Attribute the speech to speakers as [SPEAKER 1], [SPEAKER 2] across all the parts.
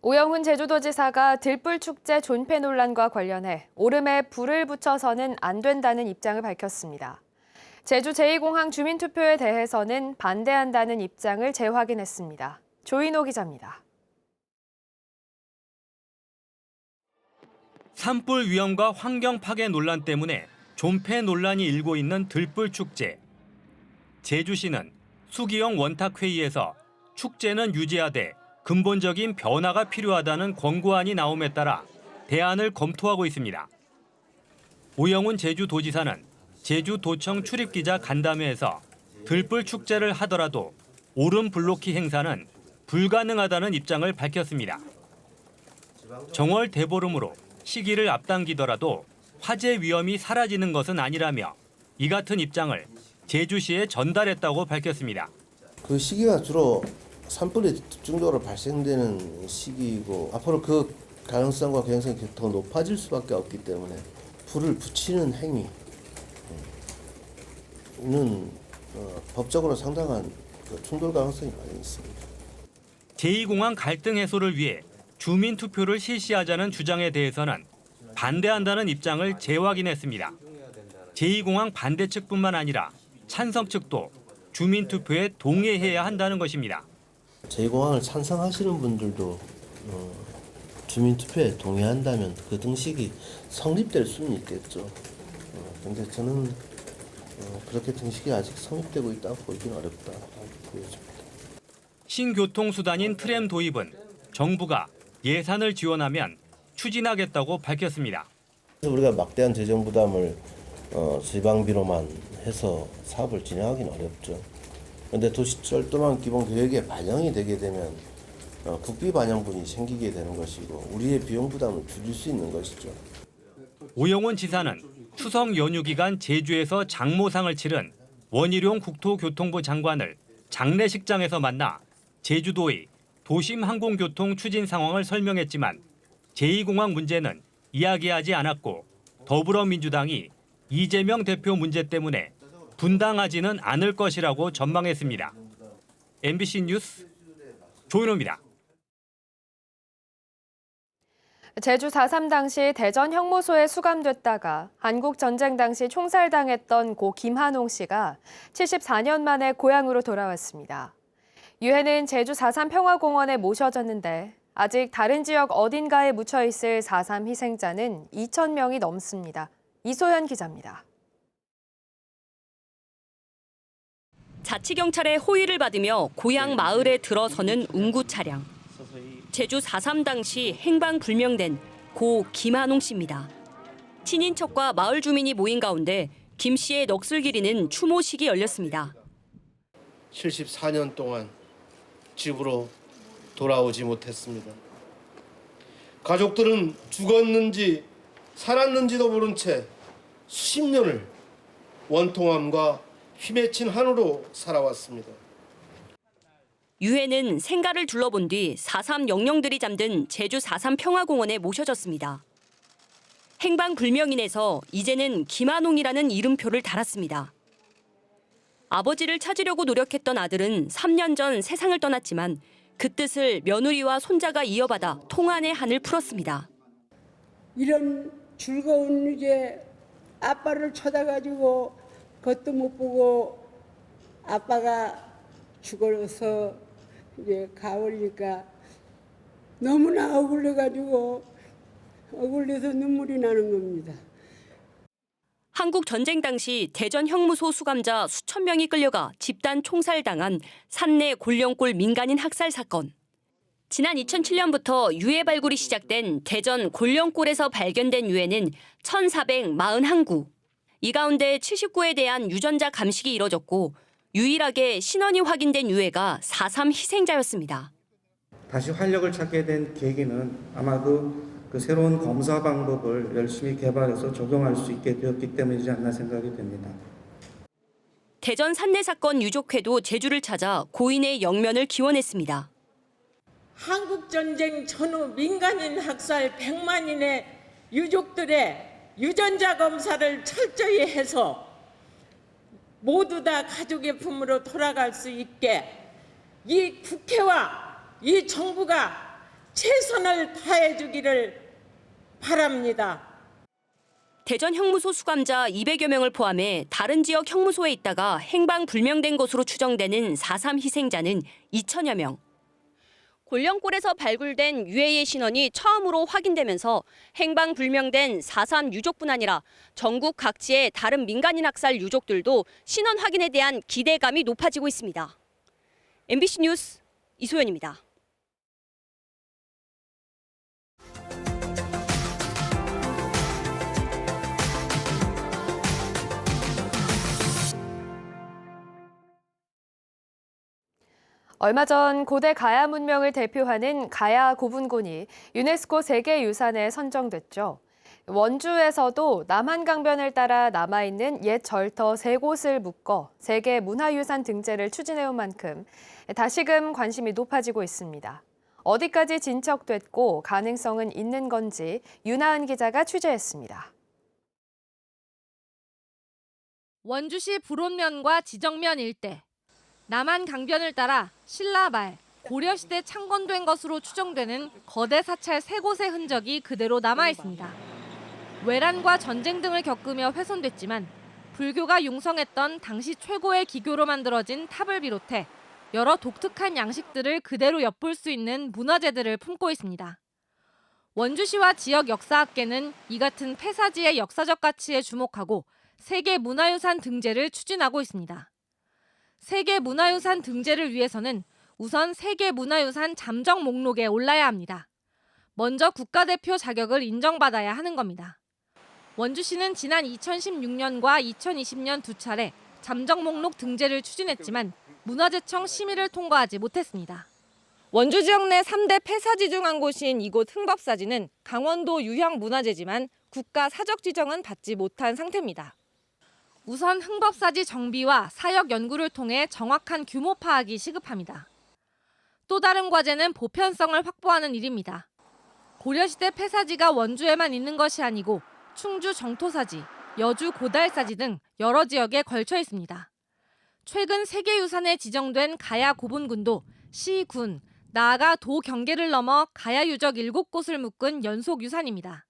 [SPEAKER 1] 오영훈 제주도지사가 들불축제 존폐 논란과 관련해 오름에 불을 붙여서는 안 된다는 입장을 밝혔습니다. 제주 제2공항 주민투표에 대해서는 반대한다는 입장을 재확인했습니다. 조인호 기자입니다.
[SPEAKER 2] 산불 위험과 환경 파괴 논란 때문에 존폐 논란이 일고 있는 들불축제. 제주시는 수기영 원탁회의에서 축제는 유지하되 근본적인 변화가 필요하다는 권고안이 나옴에 따라 대안을 검토하고 있습니다. 오영훈 제주도지사는 제주도청 출입기자 간담회에서 들불 축제를 하더라도 오름 블로키 행사는 불가능하다는 입장을 밝혔습니다. 정월 대보름으로 시기를 앞당기더라도 화재 위험이 사라지는 것은 아니라며 이 같은 입장을 제주시에 전달했다고 밝혔습니다.
[SPEAKER 3] 그 시기가 주로 산불이 집중적으로 발생되는 시기이고 앞으로 그 가능성과 개연성이 더 높아질 수밖에 없기 때문에 불을 붙이는 행위는 법적으로 상당한 충돌 가능성이 많이 있습니다.
[SPEAKER 2] 제2공항 갈등 해소를 위해 주민 투표를 실시하자는 주장에 대해서는 반대한다는 입장을 재확인했습니다. 제2공항 반대 측뿐만 아니라 찬성 측도 주민 투표에 동의해야 한다는 것입니다.
[SPEAKER 3] 제2공항을 찬성하시는 분들도 주민투표에 동의한다면 그 등식이 성립될 수는 있겠죠. 그런데 저는 그렇게 등식이 아직 성립되고 있다고 보기는 어렵다 보여집니다.
[SPEAKER 2] 신교통수단인 트램 도입은 정부가 예산을 지원하면 추진하겠다고 밝혔습니다.
[SPEAKER 3] 우리가 막대한 재정 부담을 지방비로만 해서 사업을 진행하기는 어렵죠. 그런데 도시철도망 기본 계획에 반영이 되게 되면 국비 반영분이 생기게 되는 것이고 우리의 비용 부담을 줄일 수 있는 것이죠.
[SPEAKER 2] 오영훈 지사는 추석 연휴 기간 제주에서 장모상을 치른 원희룡 국토교통부 장관을 장례식장에서 만나 제주도의 도심 항공교통 추진 상황을 설명했지만 제2공항 문제는 이야기하지 않았고 더불어민주당이 이재명 대표 문제 때문에 분당하지는 않을 것이라고 전망했습니다. MBC 뉴스 조인호입니다.
[SPEAKER 1] 제주 4.3 당시 대전 형무소에 수감됐다가 한국전쟁 당시 총살당했던 고 김한홍 씨가 74년 만에 고향으로 돌아왔습니다. 유해는 제주 4.3 평화공원에 모셔졌는데 아직 다른 지역 어딘가에 묻혀있을 4.3 희생자는 2,000명이 넘습니다. 이소연 기자입니다.
[SPEAKER 4] 자치경찰의 호의를 받으며 고향 마을에 들어서는 운구 차량. 제주 4.3 당시 행방불명된 고 김한홍 씨입니다. 친인척과 마을 주민이 모인 가운데 김 씨의 넋을 기리는 추모식이 열렸습니다.
[SPEAKER 3] 74년 동안 집으로 돌아오지 못했습니다. 가족들은 죽었는지 살았는지도 모른 채 수십 년을 원통함과 휘맺힌 한으로 살아왔습니다.
[SPEAKER 4] 유해는 생가를 둘러본 뒤 4.3 영령들이 잠든 제주 4.3 평화공원에 모셔졌습니다. 행방불명인에서 이제는 김한홍이라는 이름표를 달았습니다. 아버지를 찾으려고 노력했던 아들은 3년 전 세상을 떠났지만 그 뜻을 며느리와 손자가 이어받아 통안의 한을 풀었습니다.
[SPEAKER 5] 이런 즐거운 이제 아빠를 쳐다가지고 그것도 못 보고 아빠가 죽어서 이제 가오니까 너무나 억울해가지고 억울해서 눈물이 나는 겁니다.
[SPEAKER 4] 한국 전쟁 당시 대전 형무소 수감자 수천 명이 끌려가 집단 총살당한 산내 골령골 민간인 학살 사건. 지난 2007년부터 유해 발굴이 시작된 대전 골령골에서 발견된 유해는 1,441구. 이 가운데 79에 대한 유전자 감식이 이뤄졌고 유일하게 신원이 확인된 유해가 4.3 희생자였습니다.
[SPEAKER 6] 다시 활력을 찾게 된 계기는 아마 그 새로운 검사 방법을 열심히 개발해서 적용할 수 있게 되었기 때문이지 않나 생각이 됩니다.
[SPEAKER 4] 대전 산내 사건 유족회도 제주를 찾아 고인의 영면을 기원했습니다.
[SPEAKER 5] 한국전쟁 전후 민간인 학살 100만인의 유족들의 유전자 검사를 철저히 해서 모두 다 가족의 품으로 돌아갈 수 있게 이 국회와 이 정부가 최선을 다해 주기를 바랍니다.
[SPEAKER 4] 대전 형무소 수감자 200여 명을 포함해 다른 지역 형무소에 있다가 행방불명된 것으로 추정되는 4.3 희생자는 2천여 명. 골령골에서 발굴된 유해의 신원이 처음으로 확인되면서 행방불명된 4.3 유족뿐 아니라 전국 각지의 다른 민간인 학살 유족들도 신원 확인에 대한 기대감이 높아지고 있습니다. MBC 뉴스 이소연입니다.
[SPEAKER 1] 얼마 전 고대 가야 문명을 대표하는 가야 고분군이 유네스코 세계유산에 선정됐죠. 원주에서도 남한강변을 따라 남아있는 옛 절터 3곳을 묶어 세계문화유산 등재를 추진해온 만큼 다시금 관심이 높아지고 있습니다. 어디까지 진척됐고 가능성은 있는 건지 윤하은 기자가 취재했습니다.
[SPEAKER 7] 원주시 불온면과 지정면 일대. 남한 강변을 따라 신라 말, 고려시대 창건된 것으로 추정되는 거대 사찰 3곳의 흔적이 그대로 남아 있습니다. 외란과 전쟁 등을 겪으며 훼손됐지만 불교가 융성했던 당시 최고의 기교로 만들어진 탑을 비롯해 여러 독특한 양식들을 그대로 엿볼 수 있는 문화재들을 품고 있습니다. 원주시와 지역 역사학계는 이 같은 폐사지의 역사적 가치에 주목하고 세계문화유산 등재를 추진하고 있습니다. 세계문화유산 등재를 위해서는 우선 세계문화유산 잠정 목록에 올라야 합니다. 먼저 국가대표 자격을 인정받아야 하는 겁니다. 원주시는 지난 2016년과 2020년 2차례 잠정 목록 등재를 추진했지만 문화재청 심의를 통과하지 못했습니다. 원주 지역 내 3대 폐사지 중 한 곳인 이곳 흥법사지는 강원도 유형 문화재지만 국가 사적 지정은 받지 못한 상태입니다. 우선 흥법사지 정비와 사역 연구를 통해 정확한 규모 파악이 시급합니다. 또 다른 과제는 보편성을 확보하는 일입니다. 고려시대 폐사지가 원주에만 있는 것이 아니고 충주 정토사지, 여주 고달사지 등 여러 지역에 걸쳐 있습니다. 최근 세계유산에 지정된 가야 고분군도 시, 군, 나아가 도 경계를 넘어 가야 유적 7곳을 묶은 연속유산입니다.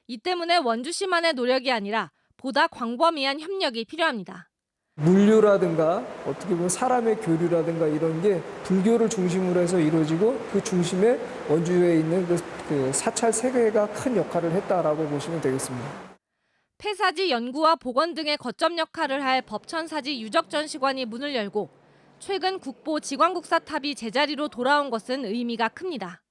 [SPEAKER 7] 이 때문에 원주시만의 노력이 아니라 보다 광범위한 협력이 필요합니다.
[SPEAKER 8] 물류라든가 어떻게 보면 사람의 교류라든가 이런 게 불교를 중심으로 해서 이루어지고 그 중심에 원주에 있는 그 사찰 세계가 큰 역할을 했다라고 보시면 되겠습니다.
[SPEAKER 7] 폐사지 연구와 복원 등의 거점 역할을 할 법천사지 유적전시관이 문을 열고 최근 국보 지광국사탑이 제자리로 돌아온 것은 의미가 큽니다.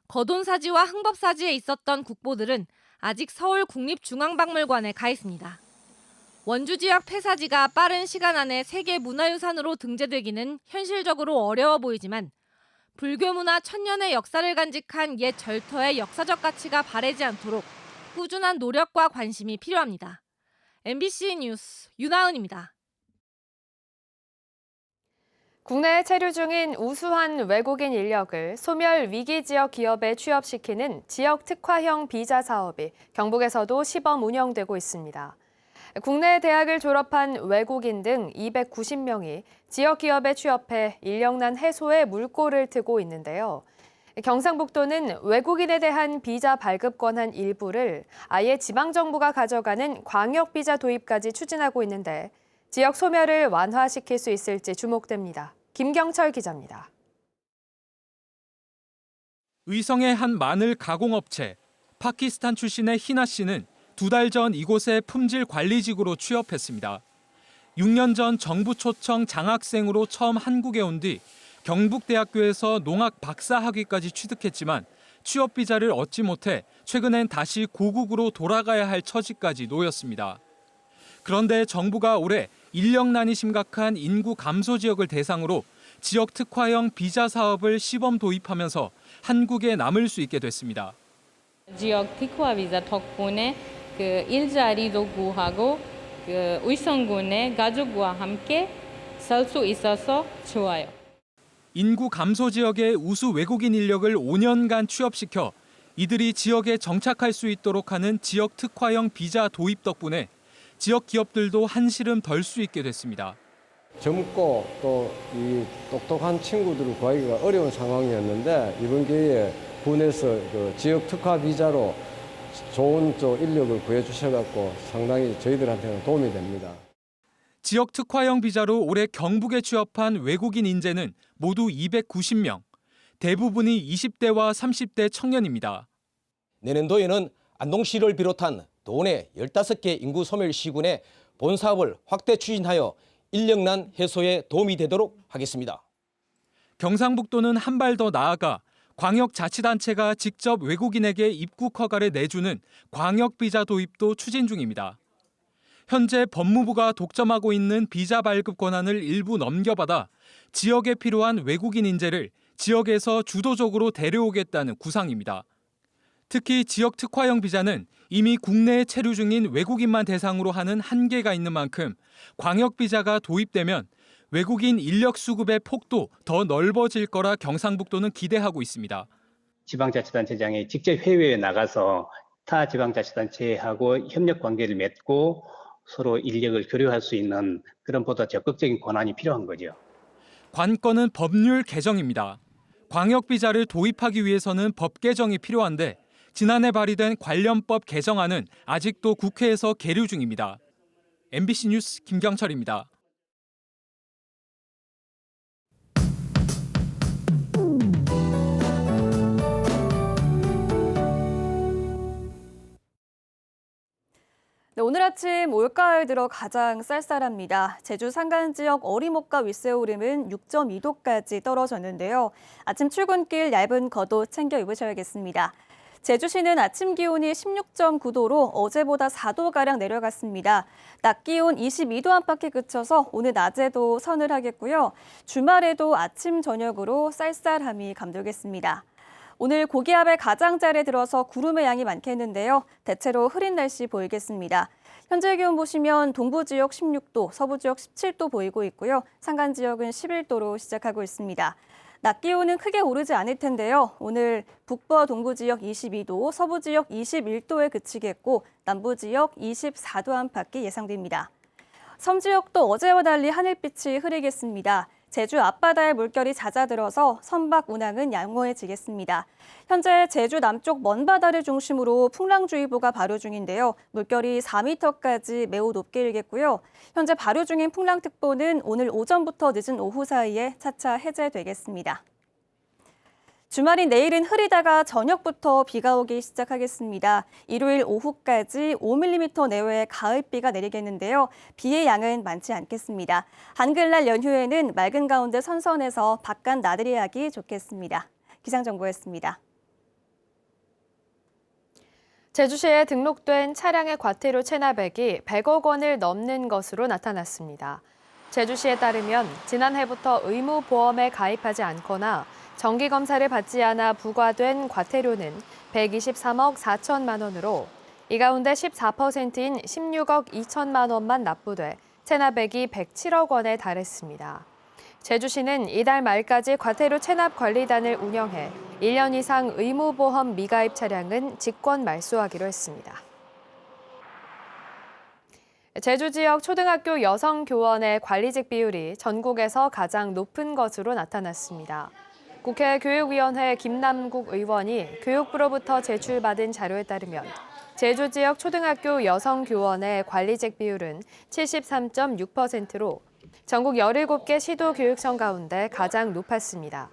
[SPEAKER 7] 거돈사지와 흥법사지에 있었던 국보들은 아직 서울 국립중앙박물관에 가 있습니다. 원주 지역 폐사지가 빠른 시간 안에 세계문화유산으로 등재되기는 현실적으로 어려워 보이지만 불교 문화 1000년의 역사를 간직한 옛 절터의 역사적 가치가 바래지 않도록 꾸준한 노력과 관심이 필요합니다. MBC 뉴스 윤하은입니다.
[SPEAKER 1] 국내에 체류 중인 우수한 외국인 인력을 소멸 위기 지역 기업에 취업시키는 지역 특화형 비자 사업이 경북에서도 시범 운영되고 있습니다. 국내 대학을 졸업한 외국인 등 290명이 지역 기업에 취업해 인력난 해소에 물꼬를 트고 있는데요. 경상북도는 외국인에 대한 비자 발급 권한 일부를 아예 지방정부가 가져가는 광역비자 도입까지 추진하고 있는데 지역 소멸을 완화시킬 수 있을지 주목됩니다. 김경철 기자입니다.
[SPEAKER 9] 의성의 한 마늘 가공업체, 파키스탄 출신의 희나 씨는 2달 전 이곳에 품질 관리직으로 취업했습니다. 6년 전 정부 초청 장학생으로 처음 한국에 온 뒤 경북대학교에서 농학 박사 학위까지 취득했지만 취업 비자를 얻지 못해 최근엔 다시 고국으로 돌아가야 할 처지까지 놓였습니다. 그런데 정부가 올해 인력난이 심각한 인구 감소 지역을 대상으로 지역 특화형 비자 사업을 시범 도입하면서 한국에 남을 수 있게 됐습니다.
[SPEAKER 10] 지역 특화 비자 덕분에 일자리도 구하고 의성군의 가족과 함께 살 수 있어서 좋아요.
[SPEAKER 9] 인구 감소 지역의 우수 외국인 인력을 5년간 취업시켜 이들이 지역에 정착할 수 있도록 하는 지역 특화형 비자 도입 덕분에 지역 기업들도 한시름 덜 수 있게 됐습니다.
[SPEAKER 11] 젊고 또 이 똑똑한 친구들을 구하기가 어려운 상황이었는데 이번 기회에 군에서 그 지역 특화 비자로 좋은 인력을 구해 주셔갖고 상당히 저희들한테는 도움이 됩니다.
[SPEAKER 9] 지역 특화형 비자로 올해 경북에 취업한 외국인 인재는 모두 290명. 대부분이 20대와 30대 청년입니다.
[SPEAKER 12] 내년도에는 안동시를 비롯한 도내 15개 인구 소멸 시군의 본사업을 확대 추진하여 인력난 해소에 도움이 되도록 하겠습니다.
[SPEAKER 9] 경상북도는 한 발 더 나아가 광역자치단체가 직접 외국인에게 입국 허가를 내주는 광역비자 도입도 추진 중입니다. 현재 법무부가 독점하고 있는 비자 발급 권한을 일부 넘겨받아 지역에 필요한 외국인 인재를 지역에서 주도적으로 데려오겠다는 구상입니다. 특히 지역 특화형 비자는 이미 국내에 체류 중인 외국인만 대상으로 하는 한계가 있는 만큼 광역 비자가 도입되면 외국인 인력 수급의 폭도 더 넓어질 거라 경상북도는 기대하고 있습니다.
[SPEAKER 13] 지방자치단체장이 직접 해외에 나가서 타 지방자치단체하고 협력 관계를 맺고 서로 인력을 교류할 수 있는 그런 보다 적극적인 권한이 필요한 거죠.
[SPEAKER 9] 관건은 법률 개정입니다. 광역 비자를 도입하기 위해서는 법 개정이 필요한데 지난해 발의된 관련법 개정안은 아직도 국회에서 계류 중입니다. MBC 뉴스 김경철입니다.
[SPEAKER 14] 네, 오늘 아침 올가을 들어 가장 쌀쌀합니다. 제주 산간 지역 어리목과 윗새오름은 6.2도까지 떨어졌는데요. 아침 출근길 얇은 겉옷 챙겨 입으셔야겠습니다. 제주시는 아침 기온이 16.9도로 어제보다 4도가량 내려갔습니다. 낮 기온 22도 안팎에 그쳐서 오늘 낮에도 서늘하겠고요. 주말에도 아침 저녁으로 쌀쌀함이 감돌겠습니다. 오늘 고기압의 가장자리에 들어서 구름의 양이 많겠는데요. 대체로 흐린 날씨 보이겠습니다. 현재 기온 보시면 동부 지역 16도, 서부 지역 17도 보이고 있고요. 산간 지역은 11도로 시작하고 있습니다. 낮 기온은 크게 오르지 않을 텐데요. 오늘 북부와 동부 지역 22도, 서부 지역 21도에 그치겠고 남부 지역 24도 안팎이 예상됩니다. 섬 지역도 어제와 달리 하늘빛이 흐리겠습니다. 제주 앞바다에 물결이 잦아들어서 선박 운항은 양호해지겠습니다. 현재 제주 남쪽 먼바다를 중심으로 풍랑주의보가 발효 중인데요. 물결이 4m까지 매우 높게 일겠고요. 현재 발효 중인 풍랑특보는 오늘 오전부터 늦은 오후 사이에 차차 해제되겠습니다. 주말인 내일은 흐리다가 저녁부터 비가 오기 시작하겠습니다. 일요일 오후까지 5mm 내외의 가을비가 내리겠는데요. 비의 양은 많지 않겠습니다. 한글날 연휴에는 맑은 가운데 선선해서 바깥 나들이 하기 좋겠습니다. 기상정보였습니다.
[SPEAKER 1] 제주시에 등록된 차량의 과태료 체납액이 100억 원을 넘는 것으로 나타났습니다. 제주시에 따르면 지난해부터 의무 보험에 가입하지 않거나 정기검사를 받지 않아 부과된 과태료는 123억 4천만 원으로 이 가운데 14%인 16억 2천만 원만 납부돼 체납액이 107억 원에 달했습니다. 제주시는 이달 말까지 과태료 체납 관리단을 운영해 1년 이상 의무보험 미가입 차량은 직권 말소하기로 했습니다. 제주 지역 초등학교 여성 교원의 관리직 비율이 전국에서 가장 높은 것으로 나타났습니다. 국회 교육위원회 김남국 의원이 교육부로부터 제출받은 자료에 따르면 제주 지역 초등학교 여성 교원의 관리직 비율은 73.6%로 전국 17개 시도교육청 가운데 가장 높았습니다.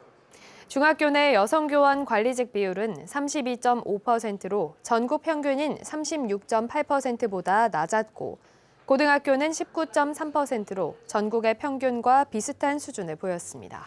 [SPEAKER 1] 중학교 내 여성 교원 관리직 비율은 32.5%로 전국 평균인 36.8%보다 낮았고 고등학교는 19.3%로 전국의 평균과 비슷한 수준을 보였습니다.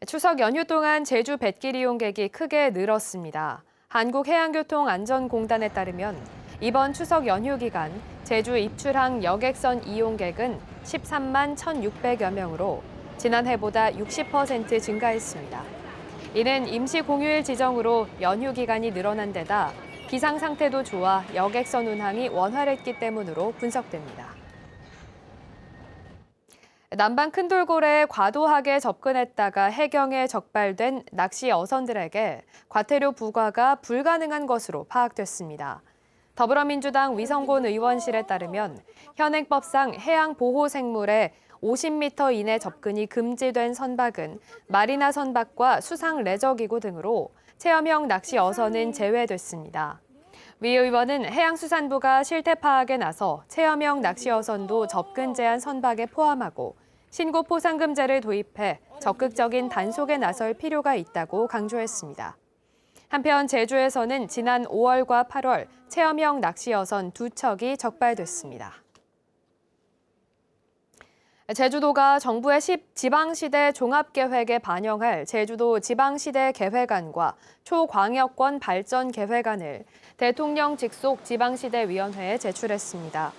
[SPEAKER 1] 추석 연휴 동안 제주 뱃길 이용객이 크게 늘었습니다. 한국해양교통안전공단에 따르면 이번 추석 연휴 기간 제주 입출항 여객선 이용객은 13만 1,600여 명으로 지난해보다 60% 증가했습니다. 이는 임시 공휴일 지정으로 연휴 기간이 늘어난 데다 기상 상태도 좋아 여객선 운항이 원활했기 때문으로 분석됩니다. 남방 큰돌고래에 과도하게 접근했다가 해경에 적발된 낚시 어선들에게 과태료 부과가 불가능한 것으로 파악됐습니다. 더불어민주당 위성곤 의원실에 따르면 현행법상 해양보호생물의 50m 이내 접근이 금지된 선박은 마리나 선박과 수상 레저기구 등으로 체험형 낚시 어선은 제외됐습니다. 위 의원은 해양수산부가 실태 파악에 나서 체험형 낚시 어선도 접근 제한 선박에 포함하고 신고 포상금제를 도입해 적극적인 단속에 나설 필요가 있다고 강조했습니다. 한편 제주에서는 지난 5월과 8월 체험형 낚시 어선 2척이 적발됐습니다. 제주도가 정부의 지방시대 종합계획에 반영할 제주도 지방시대 계획안과 초광역권 발전 계획안을 대통령 직속 지방시대위원회에 제출했습니다.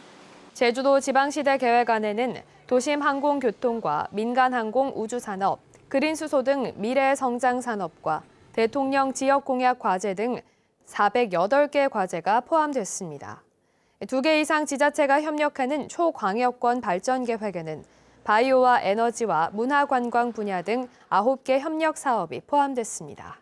[SPEAKER 1] 제주도 지방시대 계획안에는 도심 항공교통과 민간항공 우주산업, 그린수소 등 미래 성장 산업과 대통령 지역 공약 과제 등 408개 과제가 포함됐습니다. 2개 이상 지자체가 협력하는 초광역권 발전 계획에는 바이오와 에너지와 문화관광 분야 등 9개 협력 사업이 포함됐습니다.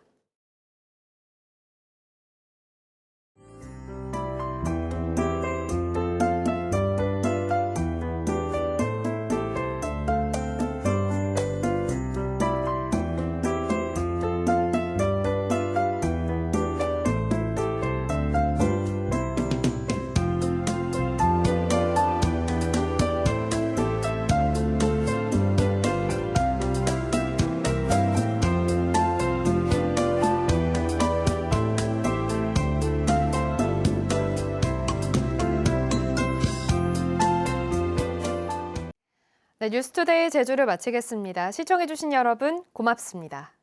[SPEAKER 1] 네, 뉴스투데이 제주를 마치겠습니다. 시청해주신 여러분 고맙습니다.